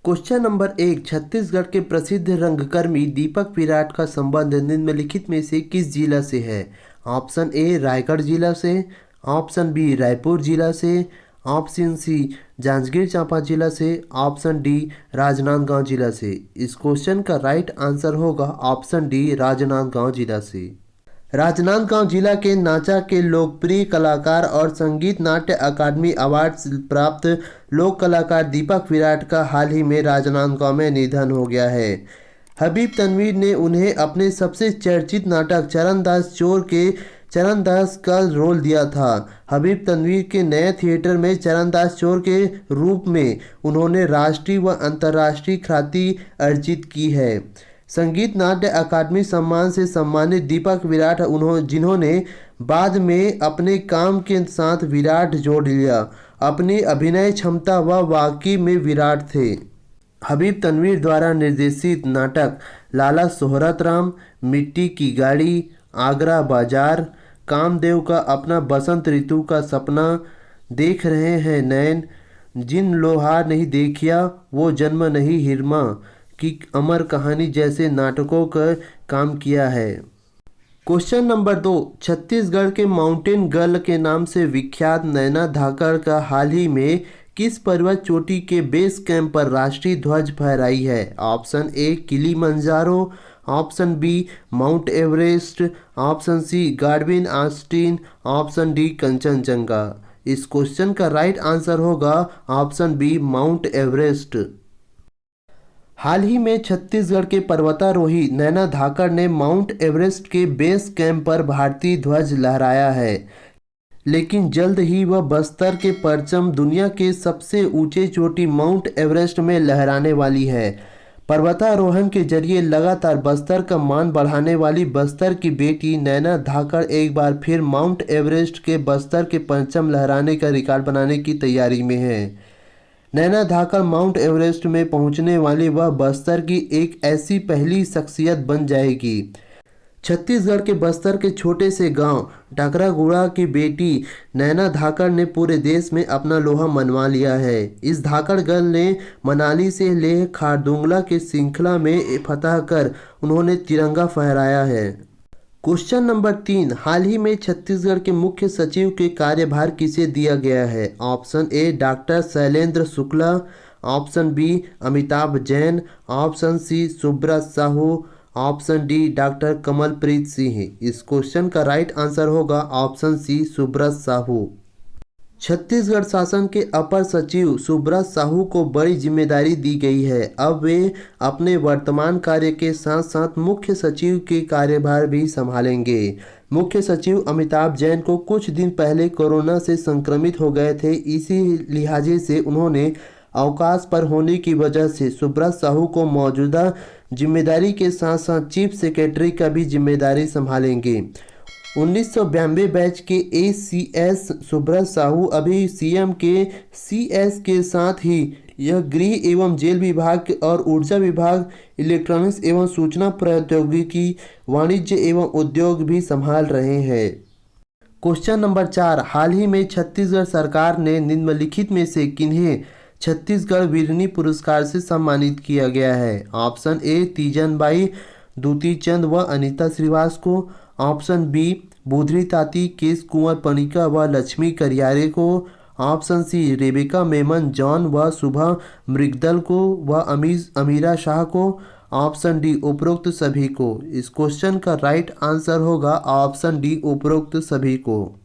Question number 1, Chhattisgarh के प्रसिद्ध रंगकर्मी दीपक विराट का संबंध निम्नलिखित में से किस जिला से है? ऑप्शन ए रायगढ़ जिला से, ऑप्शन बी रायपुर जिला से, ऑप्शन सी जांजगीर चांपा जिला से, ऑप्शन डी राजनांदगांव जिला से। इस क्वेश्चन का राइट आंसर होगा ऑप्शन डी राजनांदगांव जिला से। राजनांदगांव जिला के नाचा के लोकप्रिय कलाकार और संगीत नाट्य अकादमी अवार्ड प्राप्त लोक कलाकार दीपक विराट का हाल ही में राजनांदगांव में निधन हो गया है। हबीब तनवीर ने उन्हें अपने सबसे चर्चित नाटक चरणदास चोर के चरणदास का रोल दिया था। हबीब तनवीर के नए थिएटर में चरणदास चोर के रूप में उन्होंने राष्ट्रीय व अंतर्राष्ट्रीय ख्याति अर्जित की है। संगीत नाट्य अकादमी सम्मान से सम्मानित दीपक विराट जिन्होंने बाद में अपने काम के साथ विराट जोड़ लिया। अपनी अभिनय क्षमता व वाकई में विराट थे। हबीब तनवीर द्वारा निर्देशित नाटक लाला सोहरत राम, मिट्टी की गाड़ी, आगरा बाजार, कामदेव का अपना, बसंत ऋतु का सपना, देख रहे हैं नैन, जिन लोहार नहीं देखिया वो जन्म नहीं हिरमा की अमर कहानी जैसे नाटकों का काम किया है। क्वेश्चन नंबर 2, छत्तीसगढ़ के माउंटेन गर्ल के नाम से विख्यात नैना धाकड़ का हाल ही में किस पर्वत चोटी के बेस कैंप पर राष्ट्रीय ध्वज फहराई है? Option A Kilimanjaro, option B Mount Everest, option C Godwin Austen, option D Kangchenjunga. इस क्वेश्चन का राइट आंसर होगा ऑप्शन बी माउंट एवरेस्ट। हाल ही में छत्तीसगढ़ के पर्वतारोही नैना धाकड़ ने माउंट एवरेस्ट के बेस कैंप पर भारतीय ध्वज लहराया है, लेकिन जल्द ही वह बस्तर के परचम दुनिया के सबसे ऊंचे चोटी माउंट एवरेस्ट में लहराने वाली है। पर्वतारोहण के जरिए लगातार बस्तर का मान बढ़ाने वाली बस्तर की बेटी नैना धाकड़ एक बार फिर माउंट एवरेस्ट के बस्तर के परचम लहराने का रिकॉर्ड बनाने की तैयारी में है। नैना धाकड़ माउंट एवरेस्ट में पहुंचने वाली वह बस्तर की एक ऐसी पहली शख्सियत बन जाएगी। छत्तीसगढ़ के बस्तर के छोटे से गांव डाकरागुड़ा की बेटी नैना धाकड़ ने पूरे देश में अपना लोहा मनवा लिया है। इस धाकड़ गर्ल ने मनाली से लेह खारदुंगला के श्रृंखला में फतह कर उन्होंने तिरंगा फहराया है। क्वेश्चन नंबर 3, हाल ही में छत्तीसगढ़ के मुख्य सचिव के कार्यभार किसे दिया गया है? Option A doctor Shailendra Shukla, option B Amitabh Jain, option C Subrat Sahu, option D doctor Kamalpreet Singh. इस क्वेश्चन का राइट आंसर होगा ऑप्शन सी सुब्रत साहू। छत्तीसगढ़ शासन के अपर सचिव सुब्रत साहू को बड़ी जिम्मेदारी दी गई है। अब वे अपने वर्तमान कार्य के साथ साथ मुख्य सचिव के कार्यभार भी संभालेंगे। मुख्य सचिव अमिताभ जैन को कुछ दिन पहले कोरोना से संक्रमित हो गए थे। इसी लिहाजे से उन्होंने अवकाश पर होने की वजह से सुब्रत साहू को मौजूदा जिम्मेदारी के साथ साथ चीफ सेक्रेटरी का भी जिम्मेदारी संभालेंगे। 1992 बैच के ACS सुब्रत साहू अभी सीएम के CS के साथ ही यह गृह एवं जेल विभाग और ऊर्जा विभाग, इलेक्ट्रॉनिक्स एवं सूचना प्रौद्योगिकी, वाणिज्य एवं उद्योग भी संभाल रहे हैं। क्वेश्चन नंबर 4, हाल ही में छत्तीसगढ़ सरकार ने निम्नलिखित में से किन्हें छत्तीसगढ़ वीरनी पुरस्कार से सम्मानित किया गया है? ऑप्शन ए तीजनबाई दूती चंद व अनीता श्रीवास को, ऑप्शन बी बुधरी ताती, केस कुंवर पनिका व लक्ष्मी करियारे को, ऑप्शन सी रेबिका मेमन जॉन व शुभा मृगदल को व अमीरा शाह को, ऑप्शन डी उपरोक्त सभी को। इस क्वेश्चन का राइट आंसर होगा ऑप्शन डी उपरोक्त सभी को।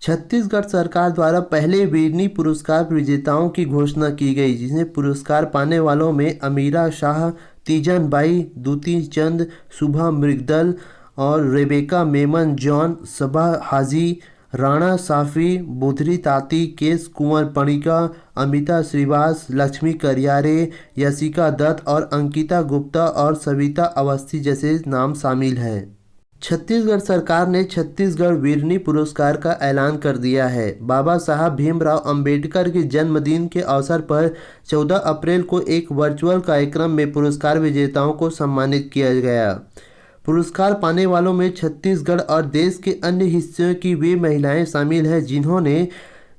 छत्तीसगढ़ सरकार द्वारा पहले वीरनी पुरस्कार विजेताओं की घोषणा की गई, जिसमें पुरस्कार पाने वालों में अमीरा शाह, तीजनबाई दूती चंद, शुभा मृगदल और रेबेका मेमन जॉन, सबा हाजी, राणा साफी, बुधरी ताती, केस कुंवर पणिका, अमिता श्रीवास, लक्ष्मी करियारे, यशिका दत्त और अंकिता गुप्ता और सविता अवस्थी जैसे नाम शामिल हैं। छत्तीसगढ़ सरकार ने छत्तीसगढ़ वीरनी पुरस्कार का ऐलान कर दिया है। बाबा साहब भीमराव अंबेडकर के जन्मदिन के अवसर पर 14 अप्रैल को एक वर्चुअल कार्यक्रम में पुरस्कार विजेताओं को सम्मानित किया गया। पुरस्कार पाने वालों में छत्तीसगढ़ और देश के अन्य हिस्सों की वे महिलाएं शामिल हैं जिन्होंने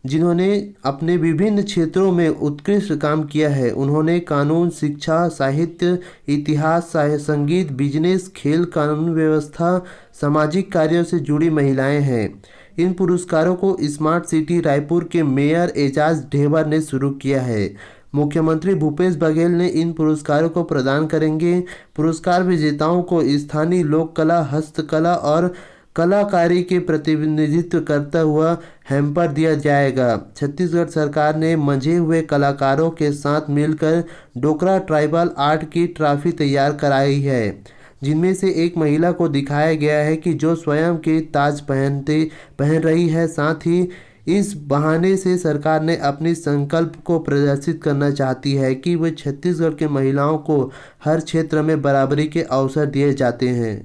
जिन्होंने अपने विभिन्न क्षेत्रों में उत्कृष्ट काम किया है। उन्होंने कानून, शिक्षा, साहित्य, इतिहास, संगीत, बिजनेस, खेल, कानून व्यवस्था, सामाजिक कार्यों से जुड़ी महिलाएं हैं। इन पुरस्कारों को स्मार्ट सिटी रायपुर के मेयर एजाज ढेबर ने शुरू किया है। मुख्यमंत्री भूपेश बघेल ने इन पुरस्कारों को प्रदान करेंगे। पुरस्कार विजेताओं को स्थानीय लोक कला, हस्तकला और कलाकारी के प्रतिनिधित्व करता हुआ हैम्पर दिया जाएगा। छत्तीसगढ़ सरकार ने मंझे हुए कलाकारों के साथ मिलकर डोकरा ट्राइबल आर्ट की ट्रॉफी तैयार कराई है, जिनमें से एक महिला को दिखाया गया है कि जो स्वयं के ताज पहन रही है। साथ ही इस बहाने से सरकार ने अपनी संकल्प को प्रदर्शित करना चाहती है कि वह छत्तीसगढ़ के महिलाओं को हर क्षेत्र में बराबरी के अवसर दिए जाते हैं।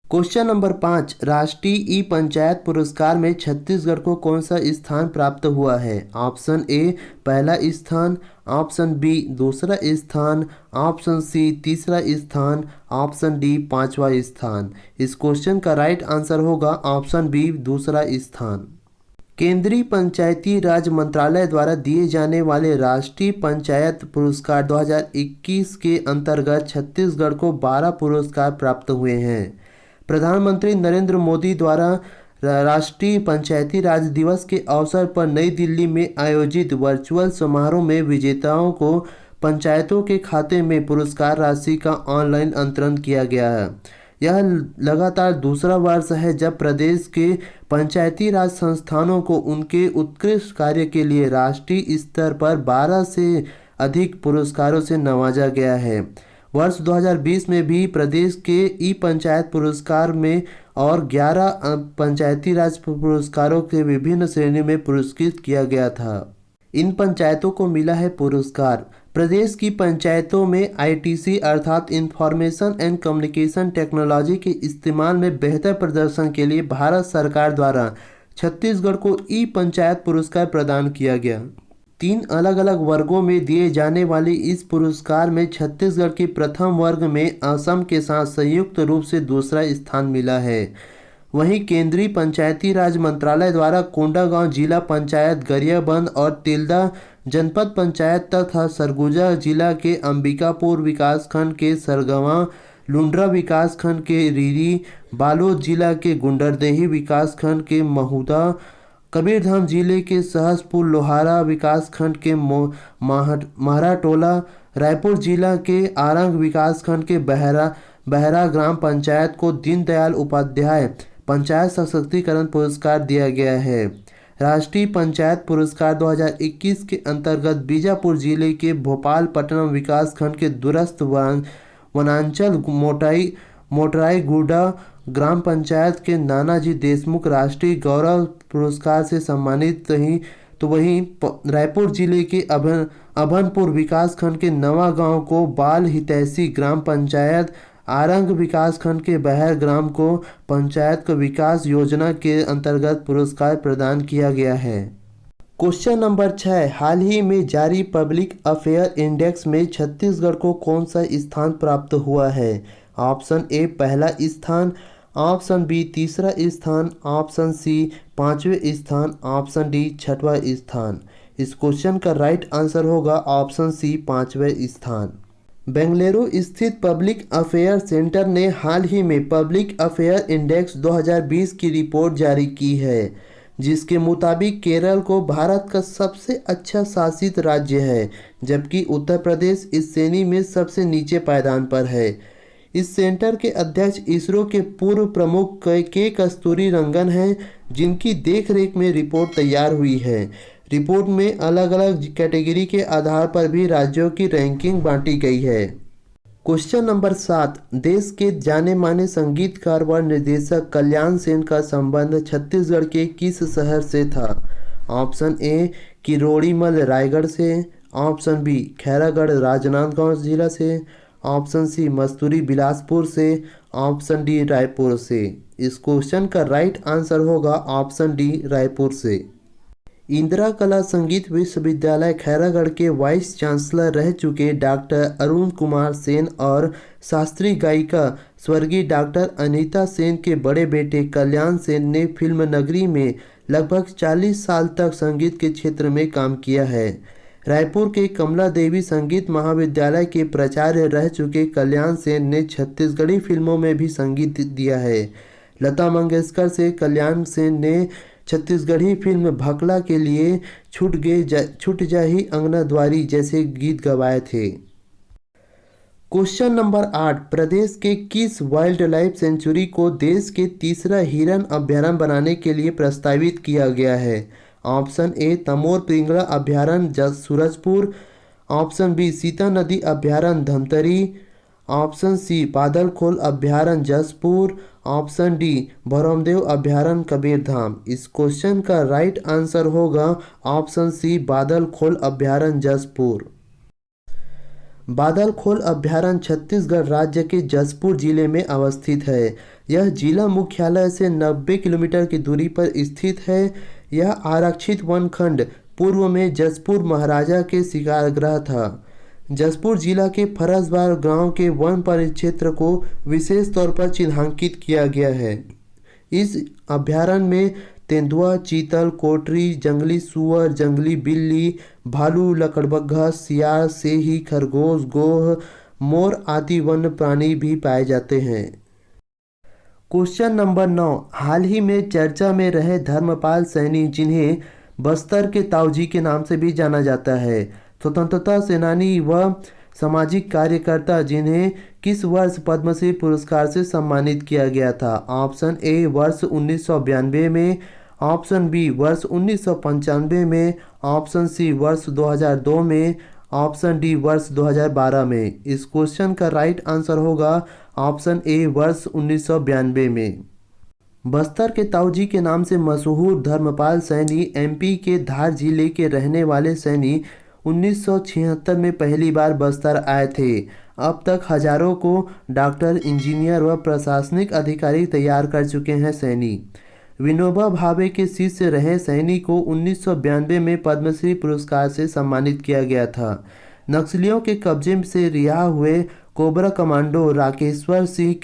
क्वेश्चन नंबर 5, राष्ट्रीय ई पंचायत पुरस्कार में छत्तीसगढ़ को कौन सा स्थान प्राप्त हुआ है? ऑप्शन ए पहला स्थान, ऑप्शन बी दूसरा स्थान, ऑप्शन सी तीसरा स्थान, ऑप्शन डी पांचवा स्थान। इस क्वेश्चन का राइट आंसर होगा ऑप्शन बी दूसरा स्थान। केंद्रीय पंचायती राज मंत्रालय द्वारा दिए जाने वाले राष्ट्रीय पंचायत पुरस्कार 2021 के अंतर्गत छत्तीसगढ़ को 12 पुरस्कार प्राप्त हुए हैं। प्रधानमंत्री नरेंद्र मोदी द्वारा राष्ट्रीय पंचायती राज दिवस के अवसर पर नई दिल्ली में आयोजित वर्चुअल समारोह में विजेताओं को पंचायतों के खाते में पुरस्कार राशि का ऑनलाइन अंतरण किया गया है। यह लगातार दूसरा वर्ष है जब प्रदेश के पंचायती राज संस्थानों को उनके उत्कृष्ट कार्य के लिए राष्ट्रीय स्तर पर 12 से अधिक पुरस्कारों से नवाजा गया है। वर्ष 2020 में भी प्रदेश के ई पंचायत पुरस्कार में और 11 पंचायती राज पुरस्कारों के विभिन्न श्रेणी में पुरस्कृत किया गया था। इन पंचायतों को मिला है पुरस्कार। प्रदेश की पंचायतों में आईटीसी अर्थात इंफॉर्मेशन एंड कम्युनिकेशन टेक्नोलॉजी के इस्तेमाल में बेहतर प्रदर्शन के लिए भारत सरकार द्वारा छत्तीसगढ़ को ई पंचायत पुरस्कार प्रदान किया गया। 3 अलग अलग वर्गों में दिए जाने वाले इस पुरस्कार में छत्तीसगढ़ के प्रथम वर्ग में असम के साथ संयुक्त रूप से दूसरा स्थान मिला है। वहीं केंद्रीय पंचायती राज मंत्रालय द्वारा कोंडागांव जिला पंचायत, गरियाबंद और तिल्दा जनपद पंचायत तथा सरगुजा जिला के अंबिकापुर विकासखंड के सरगवा, लुंड्रा विकासखंड के रीरी, बालोद जिला के गुंडरदेही विकासखंड के महुदा, कबीरधाम जिले के सहसपुर लोहारा विकासखंड के महाराटोला, रायपुर जिला के आरंग विकासखंड के बहरा ग्राम पंचायत को दीनदयाल उपाध्याय पंचायत सशक्तिकरण पुरस्कार दिया गया है। राष्ट्रीय पंचायत पुरस्कार 2021 के अंतर्गत बीजापुर जिले के भोपालपट्टनम विकासखंड के दूरस्थ वनांचल मोटराईगुड़ा ग्राम पंचायत के नानाजी देशमुख राष्ट्रीय गौरव पुरस्कार से सम्मानित वहीं रायपुर जिले के अभनपुर विकासखंड के नवा गांव को बाल हितैषी ग्राम पंचायत, आरंग विकासखंड के बहर ग्राम को पंचायत का विकास योजना के अंतर्गत पुरस्कार प्रदान किया गया है। क्वेश्चन नंबर 6, हाल ही में जारी पब्लिक अफेयर इंडेक्स में छत्तीसगढ़ को कौन सा स्थान प्राप्त हुआ है? ऑप्शन ए पहला स्थान, ऑप्शन बी तीसरा स्थान, ऑप्शन सी पांचवें स्थान, ऑप्शन डी छठवां स्थान। इस क्वेश्चन का राइट आंसर होगा ऑप्शन सी पांचवें स्थान। बेंगलुरु स्थित पब्लिक अफेयर सेंटर ने हाल ही में पब्लिक अफेयर इंडेक्स 2020 की रिपोर्ट जारी की है, जिसके मुताबिक केरल को भारत का सबसे अच्छा शासित राज्य है, जबकि उत्तर प्रदेश इस श्रेणी में सबसे नीचे पायदान पर है। इस सेंटर के अध्यक्ष इसरो के पूर्व प्रमुख के कस्तूरी रंगन हैं, जिनकी देखरेख में रिपोर्ट तैयार हुई है। रिपोर्ट में अलग अलग कैटेगरी के आधार पर भी राज्यों की रैंकिंग बांटी गई है। क्वेश्चन नंबर 7, देश के जाने माने संगीतकार व निर्देशक कल्याण सेन का संबंध छत्तीसगढ़ के किस शहर से था? ऑप्शन ए किरोड़ीमल रायगढ़ से, ऑप्शन बी खैरागढ़ राजनांदगांव जिला से, ऑप्शन सी मस्तूरी बिलासपुर से, ऑप्शन डी रायपुर से। इस क्वेश्चन का राइट आंसर होगा ऑप्शन डी रायपुर से। इंदिरा कला संगीत विश्वविद्यालय खैरागढ़ के वाइस चांसलर रह चुके डॉक्टर अरुण कुमार सेन और शास्त्रीय गायिका स्वर्गीय डॉक्टर अनीता सेन के बड़े बेटे कल्याण सेन ने फिल्म नगरी में लगभग 40 साल तक संगीत के क्षेत्र में काम किया है। रायपुर के कमला देवी संगीत महाविद्यालय के प्राचार्य रह चुके कल्याण सेन ने छत्तीसगढ़ी फिल्मों में भी संगीत दिया है। लता मंगेशकर से कल्याण सेन ने छत्तीसगढ़ी फिल्म भकला के लिए छूट जाही अंगना द्वारी जैसे गीत गवाए थे। क्वेश्चन नंबर 8, प्रदेश के किस वाइल्ड लाइफ सेंचुरी को देश के तीसरा हिरन अभ्यारण्य बनाने के लिए प्रस्तावित किया गया है? ऑप्शन ए तमोर पिंगला अभ्यारण्य सूरजपुर, ऑप्शन बी सीता नदी अभ्यारण्य धमतरी, ऑप्शन सी बादलखोल अभ्यारण्य जसपुर, ऑप्शन डी भरमदेव अभ्यारण्य कबीरधाम। इस क्वेश्चन का राइट आंसर होगा ऑप्शन सी बादलखोल अभ्यारण्य जसपुर। बादलखोल अभ्यारण्य छत्तीसगढ़ राज्य के जसपुर जिले में अवस्थित है। यह जिला मुख्यालय से 90 किलोमीटर की दूरी पर स्थित है। यह आरक्षित वन खंड पूर्व में जसपुर महाराजा के शिकारगृह था। जसपुर जिला के फरसबार गांव के वन परिक्षेत्र को विशेष तौर पर चिन्हांकित किया गया है। इस अभ्यारण्य में तेंदुआ, चीतल, कोटरी, जंगली सुअर, जंगली बिल्ली, भालू, लकड़बग्घा, सियार, सेही, खरगोश, गोह, मोर आदि वन्य प्राणी भी पाए जाते हैं। क्वेश्चन नंबर 9, हाल ही में चर्चा में रहे धर्मपाल सैनी, जिन्हें बस्तर के ताऊजी के नाम से भी जाना जाता है, स्वतंत्रता सेनानी व सामाजिक कार्यकर्ता, जिन्हें किस वर्ष पद्मश्री पुरस्कार से सम्मानित किया गया था? ऑप्शन ए वर्ष 1992 में, ऑप्शन बी वर्ष 1995 में, ऑप्शन सी वर्ष 2002 में, ऑप्शन डी वर्ष 2012 में। इस क्वेश्चन का राइट आंसर होगा ऑप्शन ए वर्ष 1992 में। बस्तर के ताऊजी के नाम से मशहूर धर्मपाल सैनी एमपी के धार जिले के रहने वाले सैनी 1976 में पहली बार बस्तर आए थे। अब तक हजारों को डॉक्टर, इंजीनियर व प्रशासनिक अधिकारी तैयार कर चुके हैं सैनी। विनोबा भावे के शिष्य रहे सैनी को 1992 में पद्मश्री पुरस्कार से सम्मानित किया गया था। नक्सलियों के कब्जे से रिहा हुए कोबरा कमांडो राकेश्वर सिंह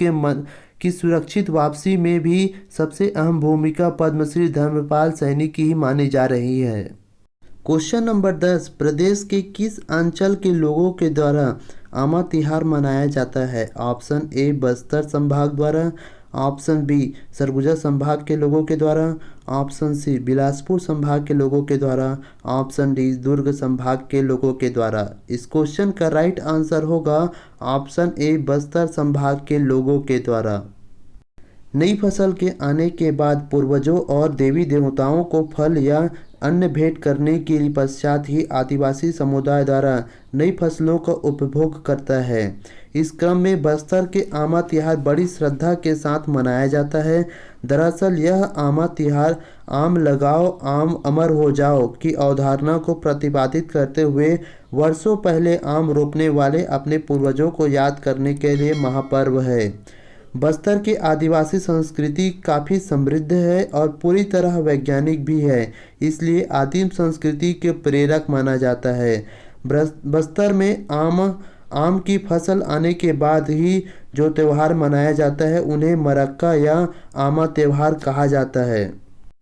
की सुरक्षित वापसी में भी सबसे अहम भूमिका पद्मश्री धर्मपाल सैनी की ही मानी जा रही है। क्वेश्चन नंबर 10, प्रदेश के किस अंचल के लोगों के द्वारा आमा तिहार मनाया जाता है? ऑप्शन ए बस्तर संभाग द्वारा, ऑप्शन बी सरगुजा संभाग के लोगों के द्वारा, ऑप्शन सी बिलासपुर संभाग के लोगों के द्वारा, ऑप्शन डी दुर्ग संभाग के लोगों के द्वारा। इस क्वेश्चन का राइट आंसर होगा ऑप्शन ए बस्तर संभाग के लोगों के द्वारा। नई फसल के आने के बाद पूर्वजों और देवी देवताओं को फल या अन्न भेंट करने के पश्चात ही आदिवासी समुदाय द्वारा नई फसलों का उपभोग करता है। इस क्रम में बस्तर के आमा तिहार बड़ी श्रद्धा के साथ मनाया जाता है। दरअसल यह आमा तिहार आम लगाओ आम अमर हो जाओ की अवधारणा को प्रतिपादित करते हुए वर्षों पहले आम रोपने वाले अपने पूर्वजों को याद करने के लिए महापर्व है। बस्तर की आदिवासी संस्कृति काफ़ी समृद्ध है और पूरी तरह वैज्ञानिक भी है, इसलिए आदिम संस्कृति के प्रेरक माना जाता है। बस्तर में आम की फसल आने के बाद ही जो त्यौहार मनाया जाता है उन्हें मरक्का या आमा त्यौहार कहा जाता है।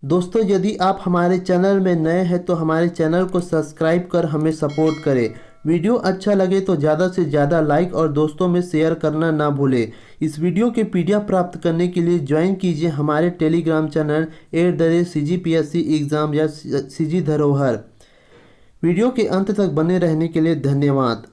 दोस्तों, यदि आप हमारे चैनल में नए हैं तो हमारे चैनल को सब्सक्राइब कर हमें सपोर्ट करें। वीडियो अच्छा लगे तो ज़्यादा से ज़्यादा लाइक और दोस्तों में शेयर करना ना भूलें। इस वीडियो के पीडीएफ प्राप्त करने के लिए ज्वाइन कीजिए हमारे टेलीग्राम चैनल @CGPSC एग्ज़ाम या CG धरोहर। वीडियो के अंत तक बने रहने के लिए धन्यवाद।